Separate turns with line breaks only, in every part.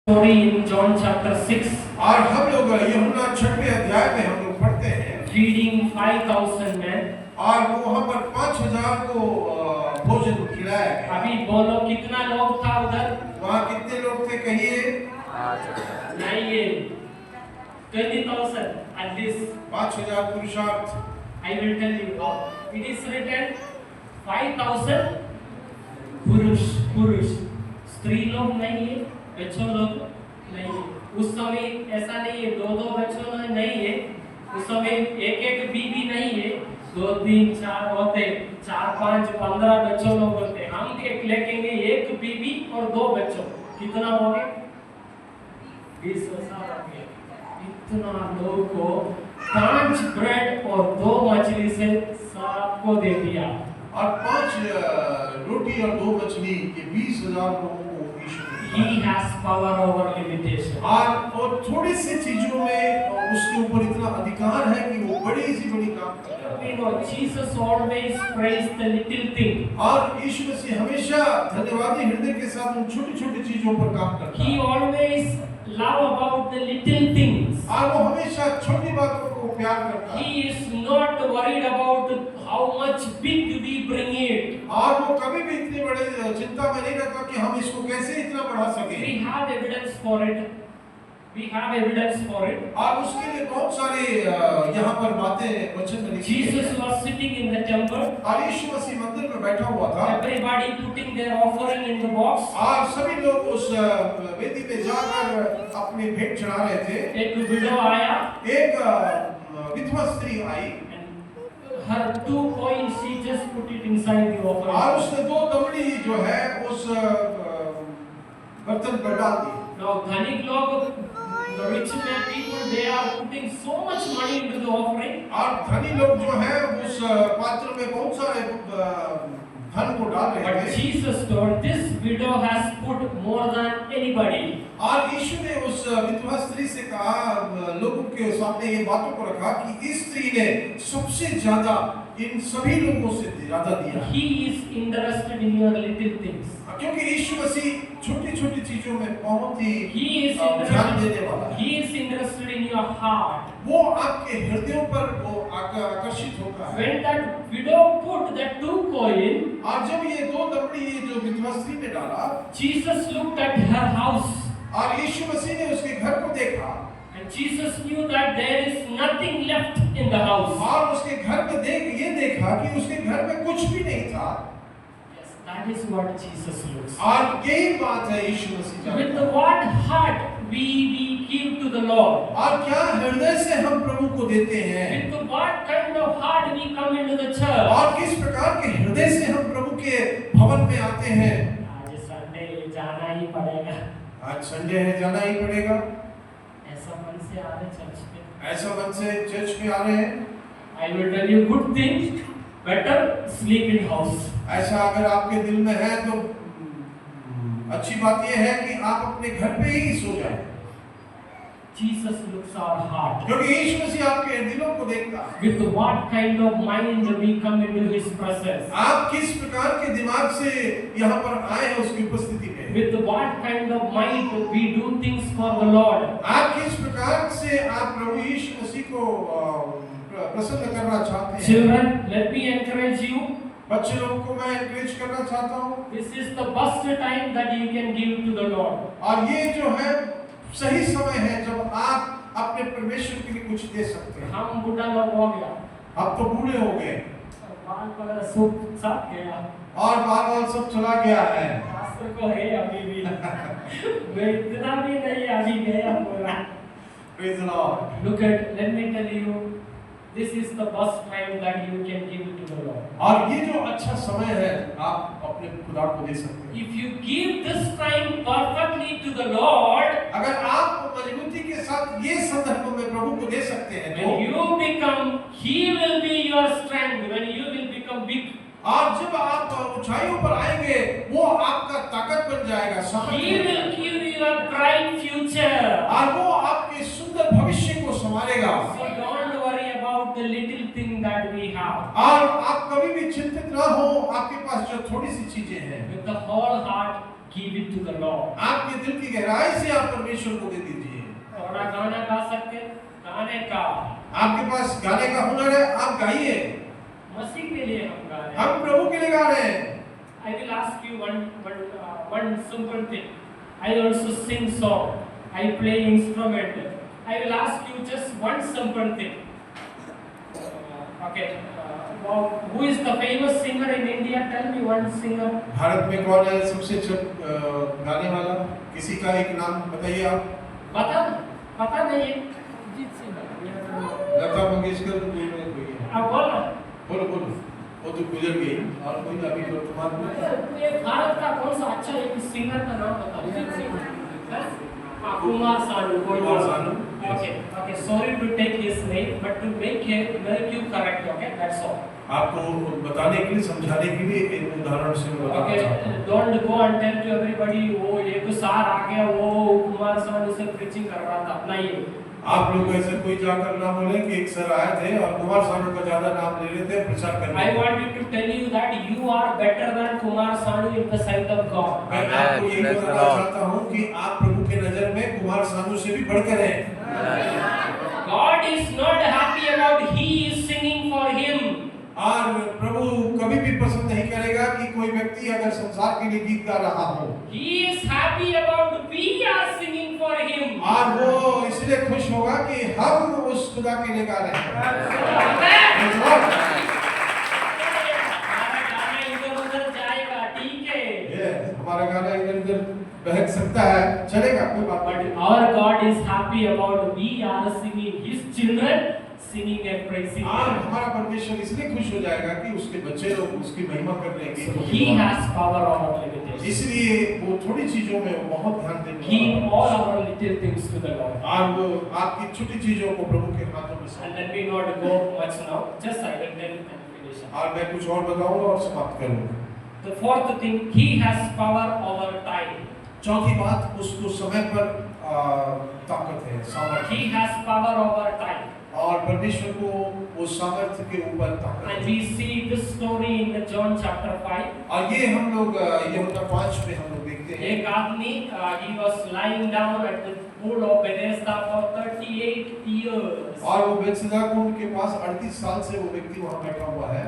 story in John chapter 6,
और हम लोग यूहन्ना 6वें अध्याय में हम लोग पढ़ते हैं
feeding 5,000 men.
और वहाँ पर 5,000 को भोजन खिलाया गया।
अभी बोलो कितना लोग था उधर?
वहाँ कितने लोग थे कहिए?
नहीं ये 20,000 at least.
5,000 पुरुषार्थ।
I will tell you. It is written 5,000 पुरुष स्त्री लोग नहीं है, बच्चों लोग नहीं है। उस समय ऐसा नहीं है, दो बच्चों नहीं है। उस समय एक बीबी नहीं है, 2, 3, 4 होते, 4, 5, 15 बच्चों लोग होते। हम एक लेंगे, एक बीबी और 2 बच्चों, कितना हो गए? 20,000 हो गए। इतना लोग को 5 ब्रेड और 2 मछली से सबको दे दिया।
और 5 रोटी और 2 मछली के 20,000 लोगों को यीशु ने
He has power over limitation.
और थोड़ी सी चीजों में उसके ऊपर इतना अधिकार है कि वो बड़ी सी बड़ी काम करता है।
You know, Jesus always praised the little thing.
और यीशु मसीह हमेशा धन्यवादी हृदय के साथ उन छोटी-छोटी चीजों पर काम करता है।
He always love about the little things.
और वो हमेशा छोटी बातों को प्यार करता है।
He is not worried about how much big we bring it.
और वो कभी भी इतनी बड़ी चिंता में नहीं रहता कि हम इसको कैसे इतना बढ़ा सकें।
We have evidence for it. We have evidence for it.
और उसके लिए बहुत सारे यहाँ पर बातें वचन में लिखी हैं।
Jesus was sitting in the temple.
और यीशु मसीह मंदिर में बैठा हुआ था।
Everybody putting their offering in the box.
और सभी लोग उस वेदी पे जाकर अपने भेंट चढ़ा रहे थे।
एक widow आया.
एक विधवा स्त्री आई।
Her 2 coins, she just put it inside the offering.
और उसने 2 दमड़ी जो है उस बर्तन पर डाल दी।
Now धनिक लोग, the rich man people, they are putting so much money into the offering.
और धनी लोग जो है उस पात्र में बहुत सारे धन को डाल रहे
But
थे।
Jesus told, this widow has put more than anybody.
और यीशु ने उस विधवा स्त्री से कहा, लोगों के सामने ये बातों को रखा कि इस स्त्री ने सबसे ज्यादा इन सभी लोगों से ज्यादा दिया।
He is interested in your little things.
क्योंकि यीशु मसीह छोटी-छोटी चीजों में बहुत ही
He is
ध्यान देने वाला है।
He is interested in your heart.
वो आपके हृदयों पर वो आकर्षित होता है।
When that widow put that 2 coin,
और जब ये 2 दमड़ी ये जो विधवा स्त्री ने डाला,
Jesus looked at her house.
और यीशु मसीह ने उसके घर को देखा।
And Jesus knew that there is nothing left in the house.
और उसके घर में ये देखा कि उसके घर में कुछ भी नहीं था।
Yes, that is what Jesus looks.
और यही बात है यीशु मसीह जानता
With
है।
what heart we give to the Lord.
और क्या हृदय से हम प्रभु को देते हैं?
With what kind of heart we come into the church.
और किस प्रकार के हृदय से हम प्रभु के भवन में आते हैं?
आज संडे जाना ही पड़ेगा।
आज संडे है, जाना ही पड़ेगा।
ऐसा मन से आ रहे चर्च पे।
ऐसा मन से चर्च में आ रहे हैं।
I will tell you good thing. Better sleep in house.
ऐसा अगर आपके दिल में है तो अच्छी बात यह है कि आप अपने घर पे ही सो जाएं।
Jesus looks our heart.
क्योंकि यीशु मसीह आपके दिलों को देखता है।
With what kind of mind we come into His presence.
आप किस प्रकार के दिमाग से यहाँ पर आए हैं उसकी उपस्थिति में?
With what kind of mind we do things for the Lord.
आप किस प्रकार से आप प्रभु यीशु मसीह को प्रसन्न करना चाहते हैं?
Children, let me encourage you.
बच्चे लोगों को मैं एनकरेज करना चाहता हूँ।
This is the best time that you can give to the Lord.
और ये जो है सही समय है जब आप अपने परमेश्वर के लिए कुछ दे सकते हैं।
हम बूढ़ा लोग हो गया।
अब तो बूढ़े हो गए।
बाल वगैरह सूख सब गया।
और बाल सब चला गया है।
पास्टर को है अभी भी। मैं इतना भी नहीं अभी गया पूरा।
Praise the Lord.
Look at, let me tell you, this is the best time that you can give to the Lord.
और ये जो अच्छा समय है आप अपने खुदा को दे सकते हैं।
If you give this time perfectly to the Lord,
अगर आप मजबूती के साथ ये संदर्भ में प्रभु को दे सकते हैं
when you become, He will be your strength. When you will become big,
और जब आप ऊंचाइयों पर आएंगे वो आपका ताकत बन जाएगा।
He will give you a bright future.
और वो आपके सुंदर भविष्य को संभालेगा।
So don't worry about the little thing that we have.
और आप कभी भी चिंतित ना हो, आपके पास जो थोड़ी सी चीजें हैं
With the whole heart, give it to the Lord.
आपके दिल की गहराई से आप परमेश्वर को दे दीजिए।
और गाना गा सकते, गाने का
आपके पास गाने का हुनर है, आप गाइए।
मसीह के लिए हम गा रहे हैं।
हम प्रभु के लिए गा रहे हैं।
I will ask you one simple thing. I also sing song. I play instrument. I will ask you just one simple thing. Okay. Who is the famous singer in India? Tell me one singer.
Bharat में कौन है सबसे गाने वाला? किसी का एक नाम बताइए आप।
पता नहीं है।
लता मंगेशकर तो कोई नहीं, कोई है।
आप
बोलो। वो तो गुजर गई। और कोई अभी वर्तमान में
ये भारत का कौन सा अच्छा एक सिंगर का नाम बताओ। Kumar Sanu. Okay. Sorry to take his name, but to make you correct. Okay, that's all.
आपको बताने के लिए, समझाने के लिए एक उदाहरण से मैं बताना चाहता हूँ।
Don't go and tell to everybody वो एक सार आ गया, वो कुमार सानू से प्रीचिंग कर रहा था। नहीं,
आप लोग ऐसे कोई जाकर ना बोले कि एक सर आए थे और कुमार सानू का ज्यादा नाम ले रहे थे प्रचार करने।
I want you to tell you that you are better than Kumar Sanu in the sight of God.
मैं आपको ये बताना चाहता हूँ कि आप प्रभु के नजर में कुमार सानू से भी बढ़कर हैं।
God is not happy about he is singing for him.
और प्रभु कभी भी पसंद नहीं करेगा कि कोई व्यक्ति अगर संसार के लिए गीत गा रहा हो।
He is happy about we are singing for him.
और वो इसलिए खुश होगा कि हम उस खुदा के लिए गा रहे हैं।
हमारा गाना इधर-उधर जाएगा, ठीक है?
हमारा गाना इधर-उधर बहक सकता है, चलेगा, कोई बात नहीं।
But our God is happy about we are singing his children singing and praising him.
हमारा परमेश्वर इसलिए खुश हो जाएगा कि उसके बच्चे लोग उसकी महिमा कर रहे हैं।
He has power over limitations.
इसलिए वो थोड़ी चीजों में बहुत ध्यान देते हैं।
Give all our little things to the Lord.
और वो आपकी छोटी चीजों को प्रभु के हाथों में
And let me not go much now. Just I will tell and finish.
और मैं कुछ और बताऊंगा और समाप्त करूंगा।
The fourth thing, he has power over time.
चौथी बात, उसको समय पर ताकत है, सामर्थ्य।
He has power over time.
और परमेश्वर को वो सामर्थ्य के ऊपर ताकत है।
And we see this story in the John chapter 5.
और ये हम लोग यूहन्ना 5 में हम लोग देखते हैं।
एक आदमी he was lying down at the pool of Bethesda for 38 years.
और वो बेथेस्दा कुंड के पास 38 साल से वो व्यक्ति वहाँ बैठा हुआ है।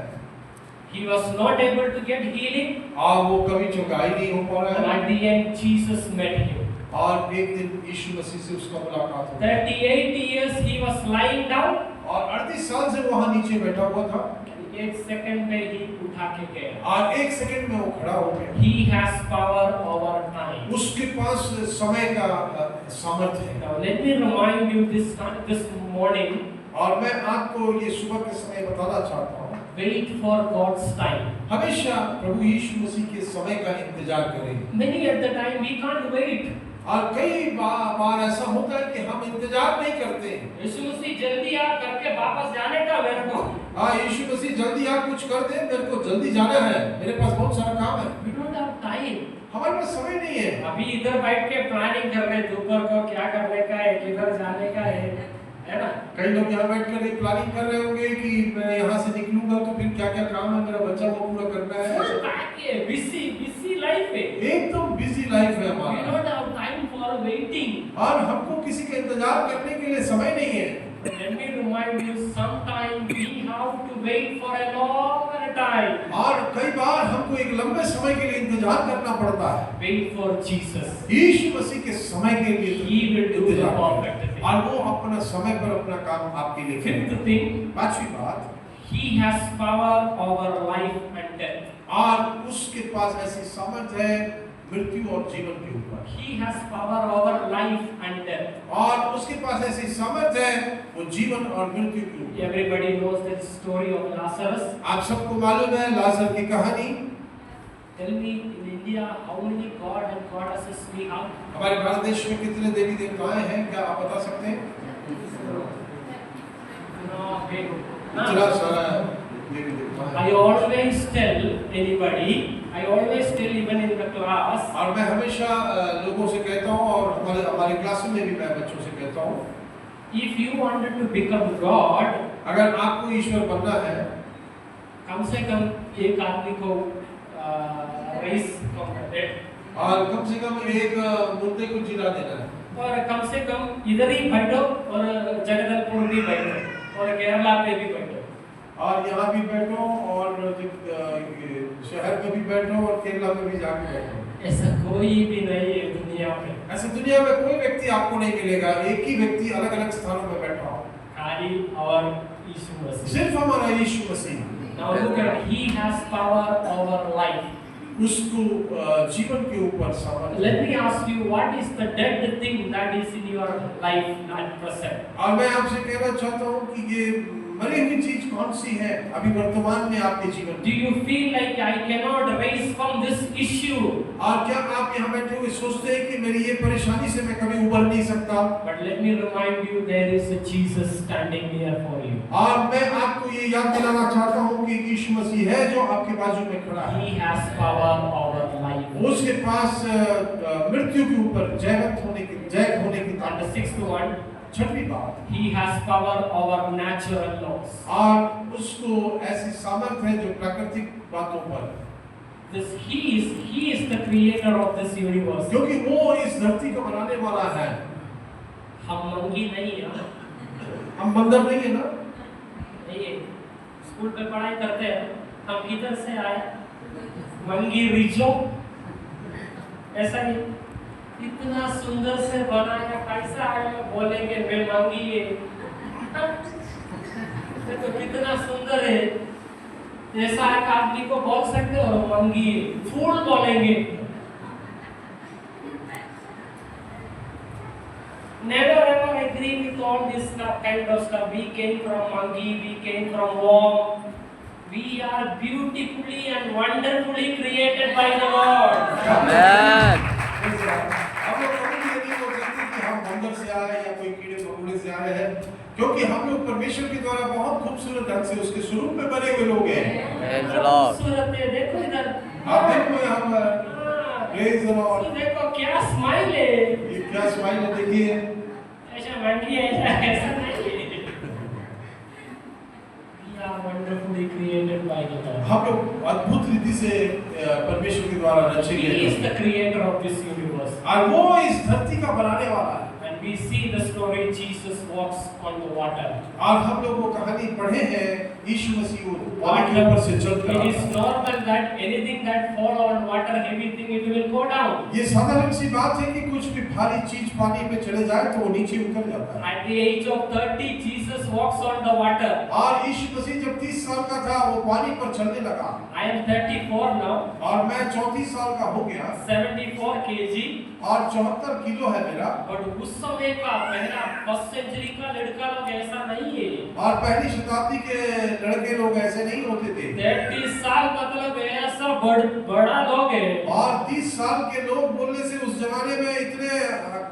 He was not able to get healing.
और वो कभी चंगाई नहीं हो पा रहा है।
At the end, Jesus met him.
और एक दिन यीशु मसीह से उसका मुलाकात हुई।
38 years he was lying down.
और 38 साल से वहाँ नीचे बैठा हुआ था।
एक सेकंड में ही उठा के गया।
और एक सेकंड में वो खड़ा हो गया।
He has power over time.
उसके पास समय का सामर्थ्य है।
Now let me remind you this morning.
और मैं आपको ये सुबह के समय बताना चाहता हूँ।
Wait for God's time.
हमेशा प्रभु यीशु मसीह के समय का इंतजार करें।
Many at the time we can't wait.
और कई बार ऐसा होता है कि हम इंतजार नहीं करते।
यीशु मसीह जल्दी आ करके वापस जाने का मेरे को।
हाँ, यीशु मसीह जल्दी आ कुछ कर दे, मेरे को जल्दी जाना है, मेरे पास बहुत सारा काम है।
We don't have time.
हमारे पास समय नहीं है।
अभी इधर बैठ के प्लानिंग कर रहे दोपहर को क्या करने का है, किधर जाने का है ना?
कई लोग यहाँ बैठकर एक प्लानिंग कर रहे होंगे कि मैं यहाँ से निकलूंगा तो फिर क्या क्या काम है, मेरा बच्चा को पूरा करना है।
बिजी लाइफ है।
एकदम बिजी लाइफ है हमारा।
We don't have time for waiting.
और हमको किसी का इंतजार करने के लिए समय नहीं है।
Let me remind you, sometimes we have to wait for a longer time.
और कई बार हमको एक लंबे समय के लिए इंतजार करना पड़ता है।
Wait for Jesus.
यीशु मसीह के समय के लिए
He will do the perfect thing.
और वो अपना समय पर अपना काम आपके लिए
Fifth
करेगा।
thing,
पांचवी बात,
he has power over life and death.
और उसके पास ऐसी सामर्थ्य है मृत्यु और जीवन के ऊपर।
He has power over life and death.
और उसके पास ऐसी सामर्थ्य है वो जीवन और मृत्यु के ऊपर।
Everybody knows the story of Lazarus.
आप सबको मालूम है लाजर की कहानी।
Tell me, in India, how many god and goddesses we have?
हमारे भारत देश में कितने देवी देवताएं हैं, क्या आप बता सकते हैं? इतना सारा देवी देवता है।
I always tell anybody, I always tell even in the class.
और मैं हमेशा लोगों से कहता हूँ और हमारे क्लास में भी मैं बच्चों से कहता हूँ,
If you wanted to become God,
अगर आपको ईश्वर बनना है,
कम से कम एक आदमी को रेस
और कम से कम एक मुद्दे को जिला देना है।
और कम से कम इधर ही बैठो और जगदलपुर भी बैठो और केरला पे भी बैठो
और यहाँ भी बैठो और शहर में भी बैठो और केरला में भी जाके बैठो।
ऐसा कोई भी नहीं है दुनिया में।
ऐसे दुनिया में कोई व्यक्ति आपको नहीं मिलेगा, एक ही व्यक्ति अलग अलग स्थानों में बैठा हो,
खाली और यीशु मसीह।
सिर्फ हमारा यीशु मसीह।
Now look at, he has power over life.
उसको जीवन के ऊपर सामर्थ्य।
Let me ask you, what is the dead thing that is in your life at present?
और मैं आपसे कहना चाहता हूँ कि ये मरी हुई चीज कौन सी है अभी वर्तमान में आपके जीवन में?
Do you feel like I cannot rise from this issue?
और क्या आप यहाँ बैठे हुए सोचते हैं कि मेरी ये परेशानी से मैं कभी उबर नहीं सकता?
But let me remind you, there is a Jesus standing here for you.
और मैं आपको ये याद दिलाना चाहता हूँ कि यीशु मसीह है जो आपके बाजू में खड़ा है।
He has power over life.
उसके पास मृत्यु के ऊपर जय होने की
And
ताकत।
the sixth one,
छठवीं बात,
he has power over natural laws.
और उसको ऐसी सामर्थ है जो प्राकृतिक बातों पर,
He is the creator of this universe.
क्योंकि वो इस धरती को बनाने वाला है।
हम मंगी नहीं है,
हम बंदर नहीं है ना?
नहीं है। स्कूल पे पढ़ाई करते हैं, हम किधर से आए? मंगी रिजो, ऐसा ही। इतना सुंदर से बनाया, कैसा आया? बोलेंगे मैं मंगी है। तो कितना सुंदर है, ऐसा एक आदमी को बोल सकते हो मंगी है, फूल बोलेंगे। Never ever agree with all this kind of stuff. We came from monkey, we came from worm. We are beautifully and wonderfully created by the Lord.
Amen.
हम लोग कभी भी ये नहीं बोल सकते कि हम बंदर से आए या कोई कीड़े मकोड़े से आए हैं, क्योंकि हम लोग परमेश्वर के द्वारा बहुत खूबसूरत ढंग से उसके स्वरूप में बने हुए लोग हैं।
Praise the Lord.
खूबसूरत है, देखो इधर।
आप देखो यहाँ पर, Praise the Lord.
तो देखो क्या स्माइल है।
ये क्या स्माइल है, देखिए।
ऐसा मंगी है, ऐसा नहीं है। We are wonderfully created by the Lord.
हम लोग अद्भुत रीति से परमेश्वर के द्वारा रचे
He
गए
is
हैं।
the creator of this universe.
और वो इस धरती का बनाने वाला है।
And we see the story, Jesus walks on the water.
और हम लोग वो कहानी पढ़े हैं, यीशु मसीह वो पानी के ऊपर से चल कर
It is normal that anything that fall on water, heavy thing, it will go down.
ये साधारण सी बात है कि कुछ भी भारी चीज पानी में चले जाए तो वो नीचे उतर जाता है।
At the age of 30, Jesus walks on the water.
और यीशु मसीह जब 30 साल का था वो पानी पर चलने लगा।
I am 34 now.
और मैं 34 साल का हो गया
74 kg.
और 74 किलो है मेरा।
But उस समय का पहला फर्स्ट सेंचुरी का लड़का लोग ऐसा नहीं है।
और पहली शताब्दी के लड़के लोग ऐसे नहीं होते थे।
30 साल मतलब ऐसा बड़ा लोग है।
और 30 साल के लोग बोलने से उस जमाने में इतने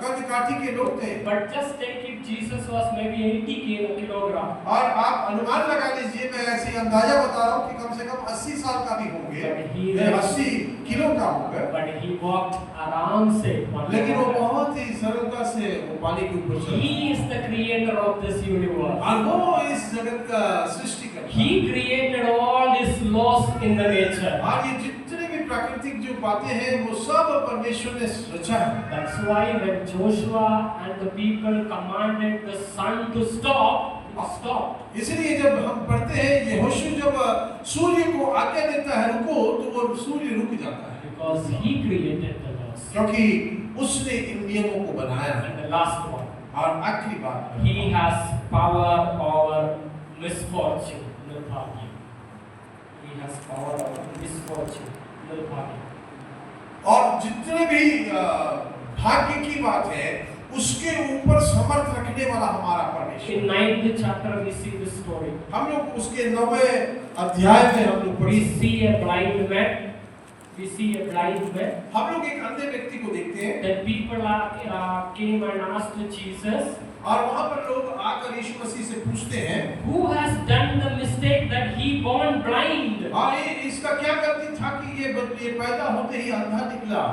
कद काठी के लोग थे।
But just take it, Jesus was maybe 80 kilogram.
और आप अनुमान लगा लीजिए, मैं ऐसे अंदाजा बता रहा हूँ कि कम से कम 80 साल का भी होंगे, 80 किलो का होगा।
But he walked आराम से।
लेकिन वो बहुत ही सरलता से वो पानी के ऊपर चला।
He is the creator of this universe.
और वो इस जगत का सृष्टि करता है।
He created all these laws in the nature.
और ये जितने भी प्राकृतिक जो बातें हैं वो सब परमेश्वर ने रचा है।
That's why when Joshua and the people commanded the sun to stop, it stopped.
इसलिए जब हम पढ़ते हैं यहोशू जब सूर्य को आज्ञा देता है रुको, तो वो सूर्य रुक जाता है।
Because he created the laws.
क्योंकि उसने इन नियमों को बनाया है।
And the last one,
और आखिरी बात,
he has power over misfortune, निर्भाग्य. He has power over misfortune, निर्भाग्य.
और जितने भी भाग्य की बात है उसके ऊपर समर्थ रखने वाला हमारा परमेश्वर।
In 9th chapter we see this story.
हम लोग उसके 9वें अध्याय में हम लोग
We
पढ़ते
see a blind man. We see a blind man.
हम लोग एक अंधे व्यक्ति को देखते हैं।
Then people came and asked Jesus,
और वहां पर लोग आकर यीशु मसीह से पूछते हैं,
who has done the mistake that he born blind?
और इसका क्या गलती था कि ये पैदा होते ही अंधा निकला?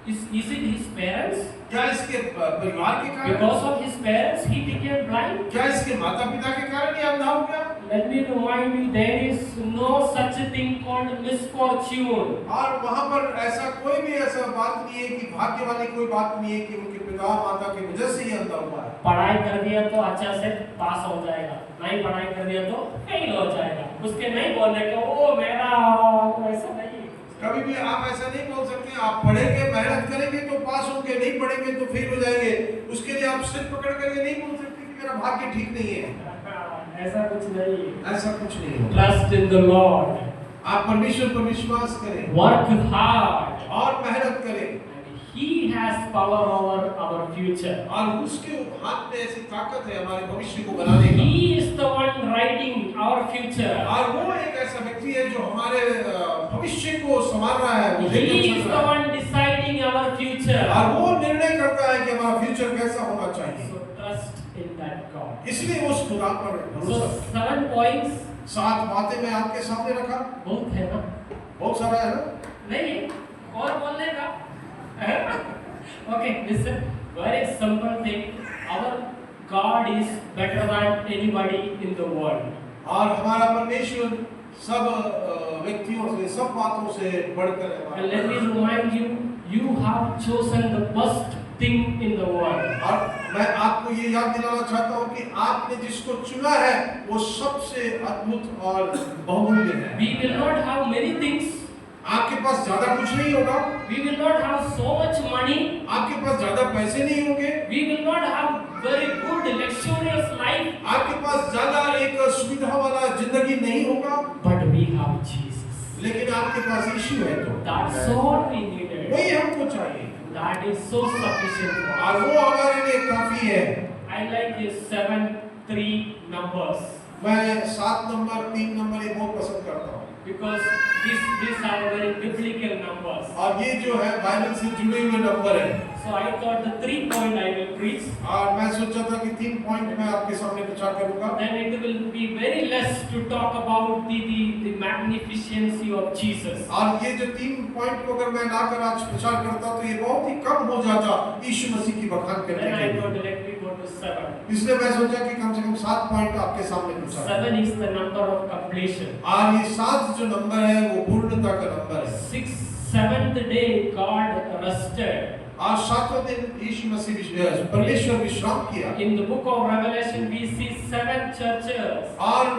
Is it his parents?
क्या इसके परिवार के कारण?
Because of his parents he became blind?
क्या इसके माता पिता के कारण ये अंधा हो गया?
Let me remind you, there is no such a thing called misfortune.
और वहां पर ऐसा कोई भी ऐसा बात नहीं है कि भाग्य वाली कोई बात नहीं है कि उनके पिता माता की वजह से ही अंधा हुआ है।
पढ़ाई कर दिया तो अच्छा से पास हो जाएगा, नहीं पढ़ाई कर दिया तो फेल हो जाएगा। उसके नहीं बोलने के वो मेरा ऐसा नहीं।
कभी भी आप ऐसा नहीं बोल सकते आप पढ़ेंगे मेहनत करेंगे तो पास होंगे, नहीं पढ़ेंगे तो फेल हो जाएंगे। उसके लिए आप सिर पकड़ करके नहीं बोल सकते कि मेरा भाग्य ठीक नहीं है।
ऐसा कुछ नहीं,
ऐसा कुछ नहीं होगा।
ट्रस्ट इन द लॉर्ड,
आप परमेश्वर पर विश्वास करें,
वर्क हार्ड,
और मेहनत करें।
He has power over our future.
और उसके हाथ में ऐसी ताकत है हमारे भविष्य को बनाने का।
He is the one writing our future.
और वो एक ऐसा व्यक्ति है जो हमारे भविष्य को संभाल रहा है, वो
He
लेकर
is
चल
the
रहा है।
one deciding our future.
और वो निर्णय करता है कि हमारा फ्यूचर कैसा होना चाहिए।
So trust in that God.
इसलिए उस खुदा पर
So
भरोसा।
7 points
7 बातें मैं आपके सामने रखा,
बहुत है ना?
बहुत सारा है ना?
नहीं और बोलने का? Okay, listen. Very simple thing. Our God is better than anybody in the world.
और हमारा परमेश्वर सब व्यक्तियों से, सब बातों से बढ़कर है।
And let me remind you, you have chosen the best thing in the world.
और मैं आपको ये याद दिलाना चाहता हूँ कि आपने जिसको चुना है वो सबसे अद्भुत और बहुमूल्य है।
We will not have many things.
आपके पास ज्यादा कुछ नहीं होगा,
We will not have so much money.
आपके पास ज्यादा पैसे नहीं होंगे,
We will not have very good luxurious life.
आपके पास ज्यादा एक सुविधा वाला जिंदगी नहीं होगा,
But we have Jesus.
लेकिन आपके पास यीशु है तो
That's all we needed.
वही हमको चाहिए
That is so sufficient for us.
और वो हमारे लिए काफी है।
I like this 7-3 numbers
मैं 7 नंबर 3 नंबर ये बहुत पसंद करता हूँ
because these are very biblical numbers.
और ये जो है बाइबल से जुड़े हुए नंबर है।
So I thought the 3 point I will preach.
और मैं सोचा था कि 3 पॉइंट मैं आपके सामने प्रचार करूंगा।
Then it will be very less to talk about the magnificency of Jesus.
और ये जो 3 पॉइंट को अगर मैं लाकर आज प्रचार करता तो ये बहुत ही कम हो जाता यीशु मसीह की बखान करने
Then
के
I
लिए।
thought let me go to 7.
इसलिए मैं सोचा कि कम से कम 7 पॉइंट आपके सामने प्रचार।
7 is the number of completion.
और ये 7 जो नंबर है वो पूर्णता का नंबर है।
7th day God rested.
आज 7वें दिन यीशु मसीह परमेश्वर विश्राम किया।
In the book of Revelation we see 7 churches.
और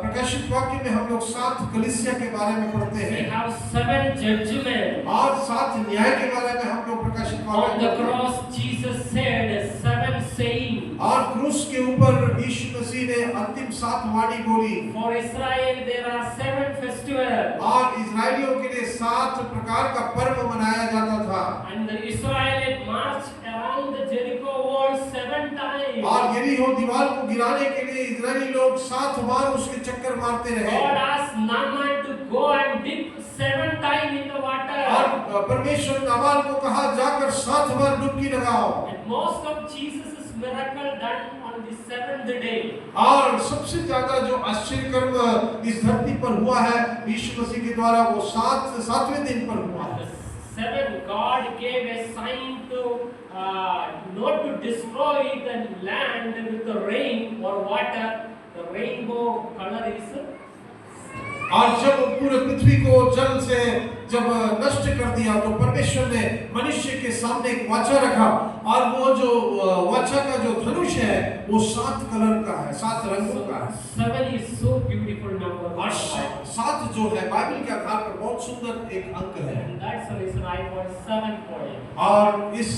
प्रकाशित वाक्य में हम लोग 7 कलीसिया के बारे में पढ़ते
We
हैं
have 7 judgments.
और 7 न्याय के बारे में हम लोग प्रकाशित वाक्य
On
में
the
पढ़ते हैं।
cross Jesus said 7 sayings.
और क्रूस के ऊपर यीशु मसीह ने अंतिम 7 वाणी बोली।
For Israel there are 7 festivals.
और इजरायलियों के लिए 7 प्रकार का पर्व मनाया जाता था।
And the Israelites marched around the Jericho wall 7 times.
और यरीहो दीवार को गिराने के लिए इजरायली लोग 7 बार उसके चक्कर मारते रहे।
God asked Naaman to go and dip 7 times in the water.
और परमेश्वर नामान को कहा जाकर 7 बार डुबकी लगाओ।
And most of Jesus' miracle done on the 7th day.
और सबसे ज्यादा जो आश्चर्य कर्म इस धरती पर हुआ है यीशु मसीह के द्वारा वो 7वें दिन पर हुआ है।
7 God gave a sign to not to destroy the land with the rain or water. The rainbow color is
और जब पूरे पृथ्वी को जल से जब नष्ट कर दिया तो परमेश्वर ने मनुष्य के सामने एक वाचा रखा और वो जो वाचा का जो धनुष है वो 7 कलर का है, 7 रंगों का है।
7 is so beautiful number.
और 7 जो है बाइबल के आधार पर बहुत सुंदर एक अंक है।
And that's the reason I want 7 points.
और इस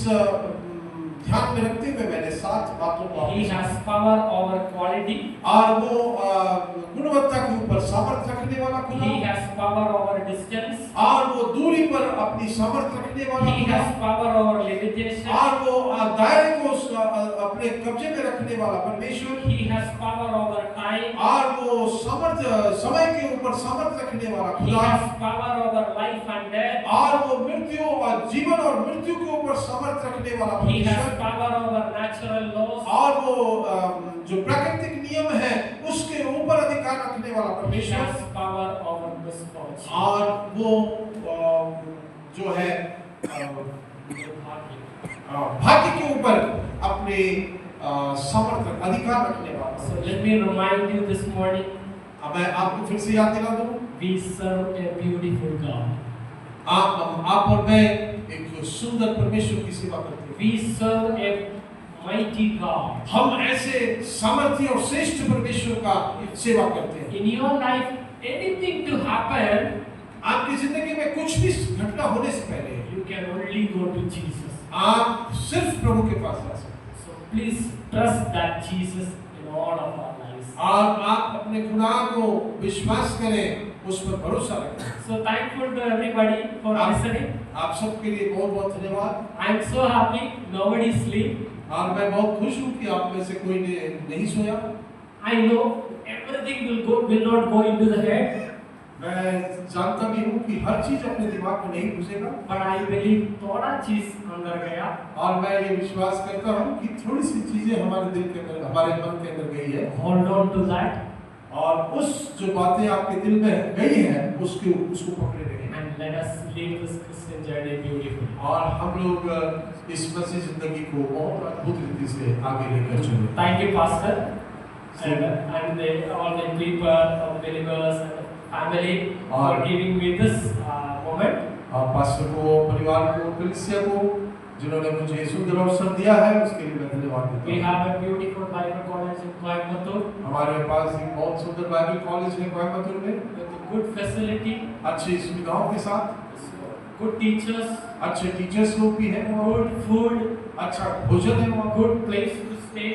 ध्यान में रखते हुए मैंने 7 बातों को
He has power over quality.
और वो गुणवत्ता के ऊपर सामर्थ्य रखने वाला खुदा।
He has power over distance.
और वो दूरी पर अपनी सामर्थ्य रखने वाला
He
खुदा।
has power over limitation.
और वो दायरे को अपने कब्जे में रखने वाला परमेश्वर।
He has power over time.
और वो समय के ऊपर सामर्थ्य रखने वाला
He
खुदा।
has power over life and death.
और वो मृत्यु और जीवन और मृत्यु के ऊपर सामर्थ्य रखने वाला
He has
परमेश्वर।
power over natural laws.
और वो जो प्राकृतिक नियम है उसके ऊपर अधिकार रखने वाला
He
परमेश्वर।
has power over misfortune.
और वो जो है भाग्य के ऊपर अपने सामर्थ्य अधिकार रखने वाला।
So let me remind you this morning,
अब मैं आपको फिर से याद दिला दूं,
we serve a beautiful God.
आप और मैं एक सुंदर परमेश्वर की सेवा करते हैं।
We serve a mighty God.
हम ऐसे सामर्थ्य और श्रेष्ठ परमेश्वर का सेवा करते हैं।
In your life, anything to happen,
आपकी जिंदगी में कुछ भी घटना होने से पहले
you can only go to Jesus.
आप सिर्फ प्रभु के पास जा सकते हैं।
So please trust that Jesus in all of our lives.
और आप अपने खुदा को विश्वास करें, उस पर भरोसा रखें।
So thankful to everybody for listening.
आप सबके लिए बहुत बहुत धन्यवाद।
I am so happy nobody sleep.
और मैं बहुत खुश हूँ कि आप में से कोई नहीं सोया।
I know everything will not go into the head,
मैं जानता भी हूँ कि हर चीज अपने दिमाग में नहीं घुसेगा,
but I believe थोड़ा चीज अंदर गया।
और मैं ये विश्वास करता हूँ कि थोड़ी सी चीजें हमारे दिल के अंदर, हमारे मन के अंदर गई है।
Hold on to that
और उस जो बातें आपके दिल में गई है उसको पकड़े रहें।
and let us live this Christian journey beautifully.
और हम लोग इस मसीह जिंदगी को बहुत अद्भुत रीति से आगे लेकर चलें।
Thank you, Pastor, and all the people, all the believers, and the family for giving me this moment.
Pastor को, परिवार को, कलीसिया को, जिन्होंने मुझे सुंदर अवसर दिया है, उसके लिए मैं धन्यवाद देता
We
हूँ।
have a beautiful Bible college in Coimbatore
हमारे पास एक बहुत सुंदर बाइबल कॉलेज है कोयम्बटूर में,
with good facility,
अच्छी सुविधाओं के साथ,
good teachers,
अच्छे टीचर्स लोग भी हैं,
good food,
अच्छा भोजन है वहाँ,
good place to stay.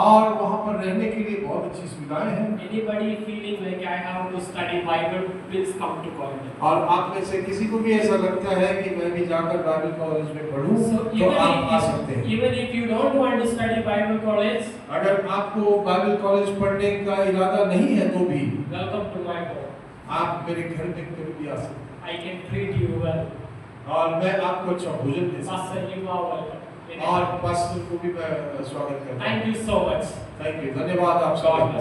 और वहाँ पर रहने के लिए बहुत अच्छी सुविधाएं हैं।
Anybody feeling like I have to study Bible, please come to Coimbatore.
और आप में से किसी को भी ऐसा लगता है कि मैं भी जाकर बाइबल कॉलेज में पढूं,
So
तो आप आ सकते हैं।
even if you don't want to study Bible college,
अगर आपको बाइबल कॉलेज पढ़ने का इरादा नहीं है तो भी
welcome to my home.
आप मेरे घर में कभी भी आ सकते हैं,
I can treat you well.
और मैं आपको अच्छा भोजन दे सकता
Pastor, you are welcome.
हूं, और पास्टर को भी मैं स्वागत करता हूं।
Thank you so much.
Thank you, धन्यवाद आप
God
सबका।
bless.